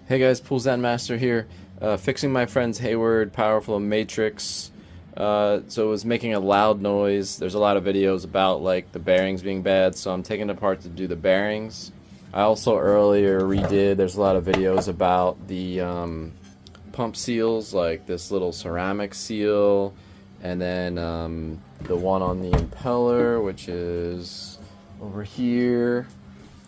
Hey guys, Pool Zen Master here, fixing my friend's Hayward Powerflo matrix. So it was making a loud noise. There's a lot of videos about like the bearings being bad, so I'm taking it apart to do the bearings. I also earlier redid, there's a lot of videos about the pump seals, like this little ceramic seal, and then the one on the impeller, which is over here.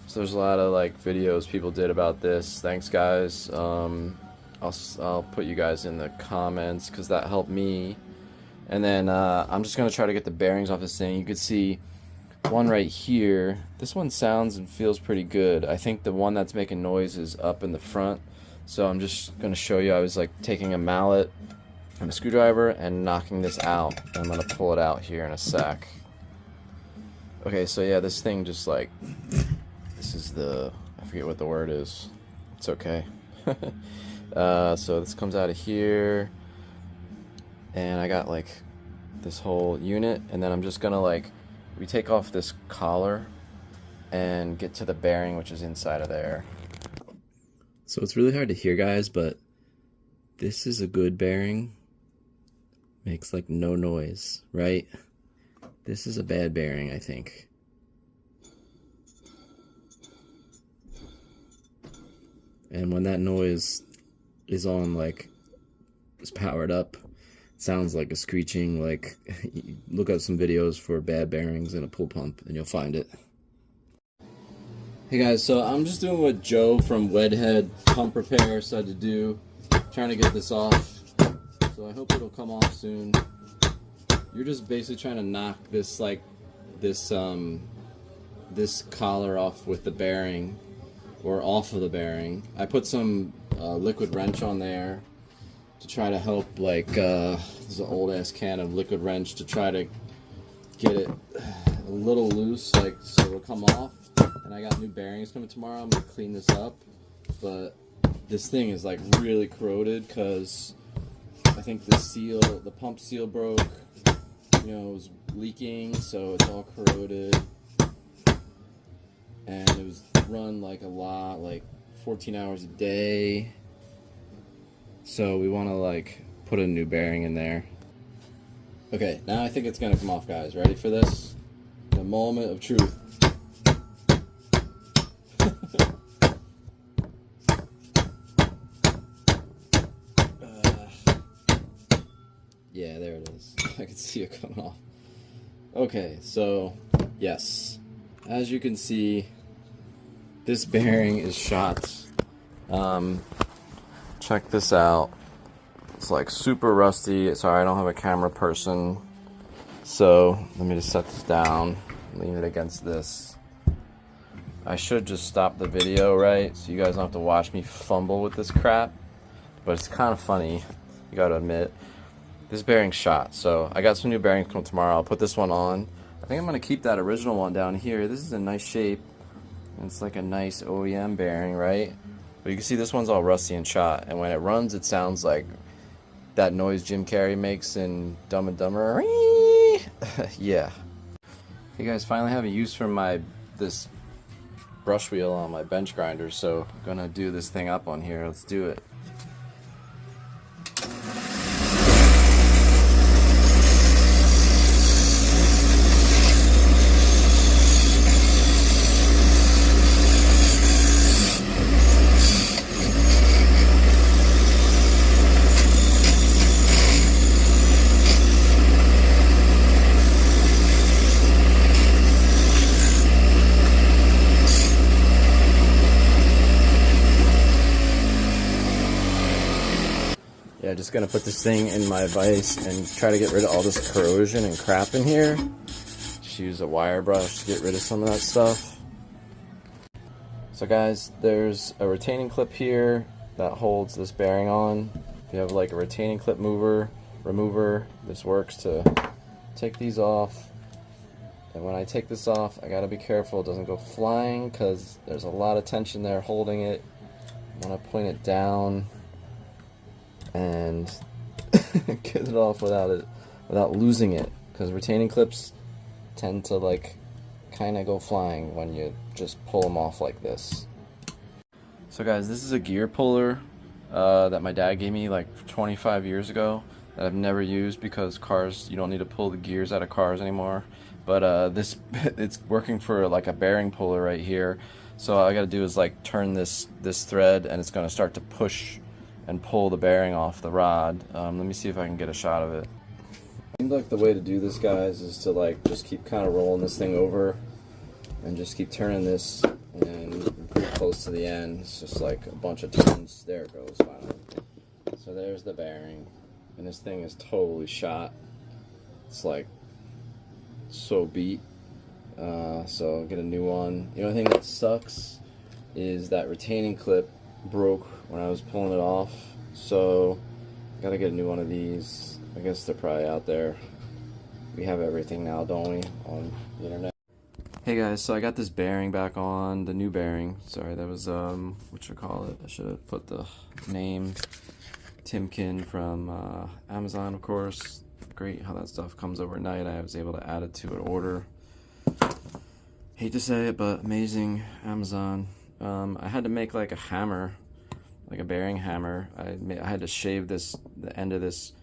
So there's a lot of like videos people did about this. Thanks guys. I'll put you guys in the comments because that helped me. And then I'm just gonna try to get the bearings off this thing. You can see one right here. This one sounds and feels pretty good. I think the one that's making noise is up in the front. So I'm just gonna show you. I was like taking a mallet and a screwdriver and knocking this out. I'm gonna pull it out here in a sec. Okay, so yeah, this thing just like, this is the, I forget what the word is. It's okay. So this comes out of here, and I got like this whole unit, and then I'm just gonna like, we take off this collar and get to the bearing which is inside of there. So it's really hard to hear guys, but this is a good bearing. Makes like no noise, right? This is a bad bearing, I think. And when that noise is on, like, it's powered up, it sounds like a screeching, like, look up some videos for bad bearings in a pool pump and you'll find it. Hey guys, so I'm just doing what Joe from Wedhead Pump Repair said to do, trying to get this off. So I hope it'll come off soon. You're just basically trying to knock this, like, this collar off with the bearing, or off of the bearing. I put some liquid wrench on there to try to help, like, this is an old ass can of liquid wrench to try to get it a little loose, like, so it'll come off. And I got new bearings coming tomorrow. I'm gonna clean this up, but this thing is like really corroded because I think the seal, the pump seal broke, you know, it was leaking, so it's all corroded. And it was run like a lot, like 14 hours a day. So we want to like put a new bearing in there. Okay, now I think it's gonna come off, guys. Ready for this? The moment of truth. Yeah, there it is. I can see it coming off. Okay, so yes, as you can see, this bearing is shot. Check this out. It's like super rusty. Sorry, I don't have a camera person. So let me just set this down, lean it against this. I should just stop the video, right? So you guys don't have to watch me fumble with this crap. But it's kind of funny, you gotta admit. This bearing's shot, so I got some new bearings coming tomorrow. I'll put this one on. I think I'm gonna keep that original one down here. This is a nice shape. It's like a nice OEM bearing, right? But you can see this one's all rusty and shot, and when it runs, it sounds like that noise Jim Carrey makes in Dumb and Dumber. Yeah. You guys finally have a use for this brush wheel on my bench grinder, so I'm gonna do this thing up on here. Let's do it. Yeah, just gonna put this thing in my vise and try to get rid of all this corrosion and crap in here. Just use a wire brush to get rid of some of that stuff. So guys, there's a retaining clip here that holds this bearing on. If you have like a retaining clip remover, this works to take these off. And when I take this off, I gotta be careful it doesn't go flying because there's a lot of tension there holding it. I want to point it down and get it off without losing it, because retaining clips tend to like kind of go flying when you just pull them off like this. So guys, this is a gear puller that my dad gave me like 25 years ago that I've never used because cars, you don't need to pull the gears out of cars anymore. But it's working for like a bearing puller right here. So all I gotta do is like turn this thread and it's gonna start to push and pull the bearing off the rod. Let me see if I can get a shot of it. Seems like the way to do this, guys, is to like just keep kind of rolling this thing over and just keep turning this, and pretty close to the end. It's just like a bunch of turns. There it goes, finally. So there's the bearing, and this thing is totally shot. It's like so beat. So I'll get a new one. The only thing that sucks is that retaining clip broke when I was pulling it off, so I gotta get a new one of these. I guess they're probably out there. We have everything now, don't we, on the internet? Hey guys, so I got this bearing back on, the new bearing. Sorry, that was whatchamacallit. I should have put the name. Timken from Amazon, of course. Great how that stuff comes overnight. I was able to add it to an order. Hate to say it, but amazing, Amazon. I had to make like a hammer, like a bearing hammer. I had to shave the end of this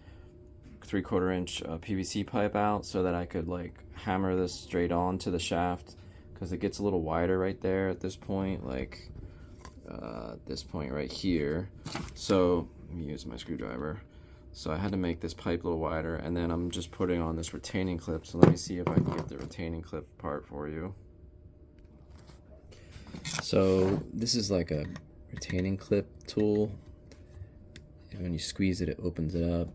3/4 inch PVC pipe out so that I could like hammer this straight on to the shaft, because it gets a little wider right there at this point, like this point right here. So let me use my screwdriver. So I had to make this pipe a little wider, and then I'm just putting on this retaining clip. So let me see if I can get the retaining clip part for you. So this is like a retaining clip tool, and when you squeeze it, it opens it up,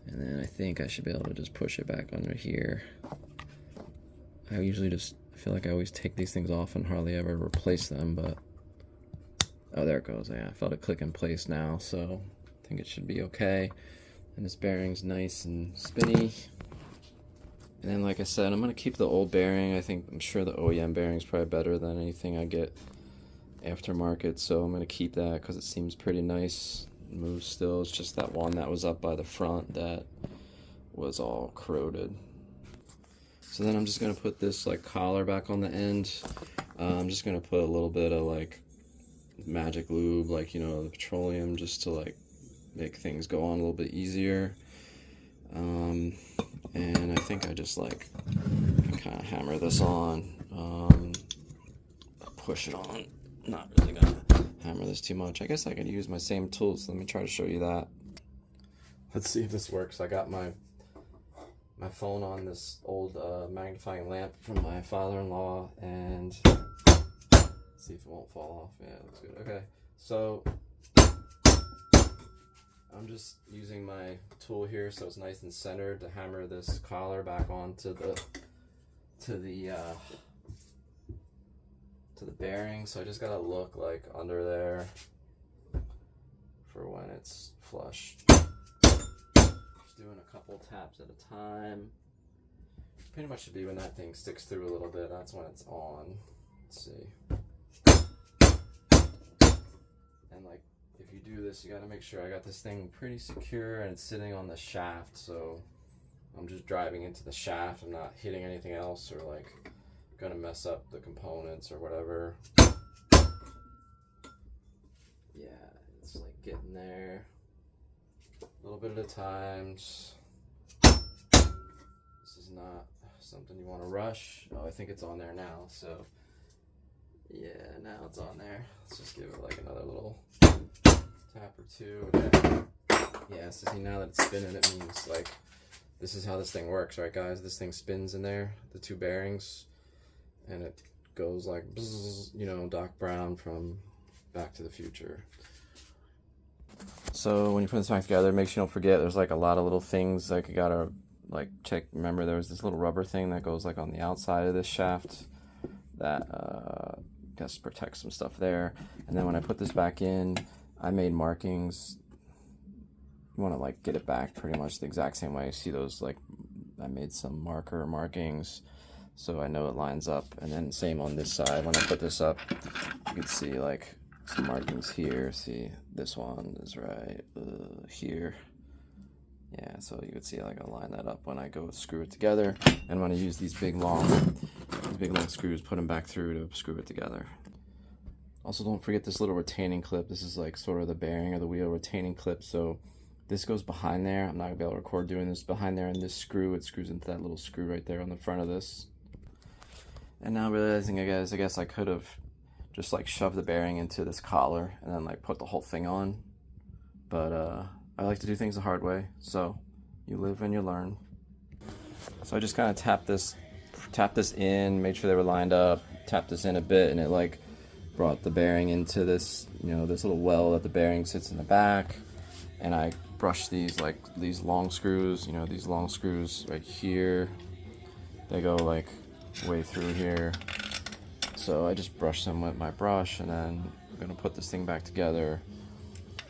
and then I think I should be able to just push it back under here. I usually just feel like I always take these things off and hardly ever replace them, but oh, there it goes. Yeah, I felt it click in place now, so I think it should be okay. And this bearing's nice and spinny. And then, like I said, I'm gonna keep the old bearing. I'm sure the OEM bearing is probably better than anything I get aftermarket, so I'm gonna keep that because it seems pretty nice. It moves still. It's just that one that was up by the front that was all corroded. So then I'm just gonna put this like collar back on the end. I'm just gonna put a little bit of like magic lube, like, you know, the petroleum, just to like make things go on a little bit easier. And I think I just like can kind of hammer this on, push it on. Not really gonna hammer this too much. I guess I could use my same tools. Let me try to show you that. Let's see if this works. I got my phone on this old magnifying lamp from my father-in-law, and see if it won't fall off. Yeah, it looks good. Okay, so I'm just using my tool here so it's nice and centered to hammer this collar back onto the bearing. So I just gotta look like under there for when it's flush. Just doing a couple taps at a time. Pretty much should be when that thing sticks through a little bit. That's when it's on. Let's see. And like, if you do this, you got to make sure I got this thing pretty secure and it's sitting on the shaft, so I'm just driving into the shaft. I'm not hitting anything else or like gonna mess up the components or whatever. Yeah, it's like getting there a little bit at a time. This is not something you want to rush. Oh, I think it's on there now, so yeah, now it's on there. Let's just give it like another little tap or two. Okay. Yeah, so see, now that it's spinning, it means like this is how this thing works, right guys? This thing spins in there, the two bearings, and it goes like bzzz, you know, Doc Brown from Back to the Future. So when you put this back together, make sure you don't forget there's like a lot of little things like you gotta like check. Remember, there was this little rubber thing that goes like on the outside of this shaft that just protects some stuff there. And then when I put this back in, I made markings. You want to like get it back pretty much the exact same way. See those, like I made some marker markings so I know it lines up. And then same on this side. When I put this up, you can see like some markings here. See, this one is right here. Yeah, so you would see like I line that up when I go screw it together, and when I use these big long screws, put them back through to screw it together. Also, don't forget this little retaining clip. This is like sort of the bearing of the wheel retaining clip. So this goes behind there. I'm not gonna be able to record doing this behind there, and this screw, it screws into that little screw right there on the front of this. And now realizing, I guess I could have just like shoved the bearing into this collar and then like put the whole thing on. But I like to do things the hard way, so you live and you learn. So I just kind of tapped this in, made sure they were lined up, tapped this in a bit, and it like brought the bearing into this, you know, this little well that the bearing sits in the back. And I brushed these long screws, you know, these long screws right here. They go like way through here. So I just brushed them with my brush, and then I'm gonna put this thing back together.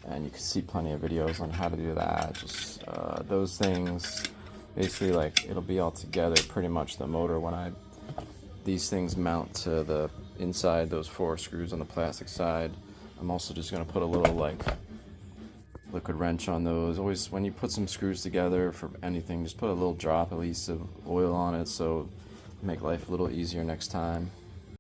And you can see plenty of videos on how to do that. Just those things, basically, like, it'll be all together pretty much. The motor, when these things mount to the inside, those 4 screws on the plastic side. I'm also just gonna put a little like liquid wrench on those. Always when you put some screws together for anything, just put a little drop at least of oil on it, so make life a little easier next time.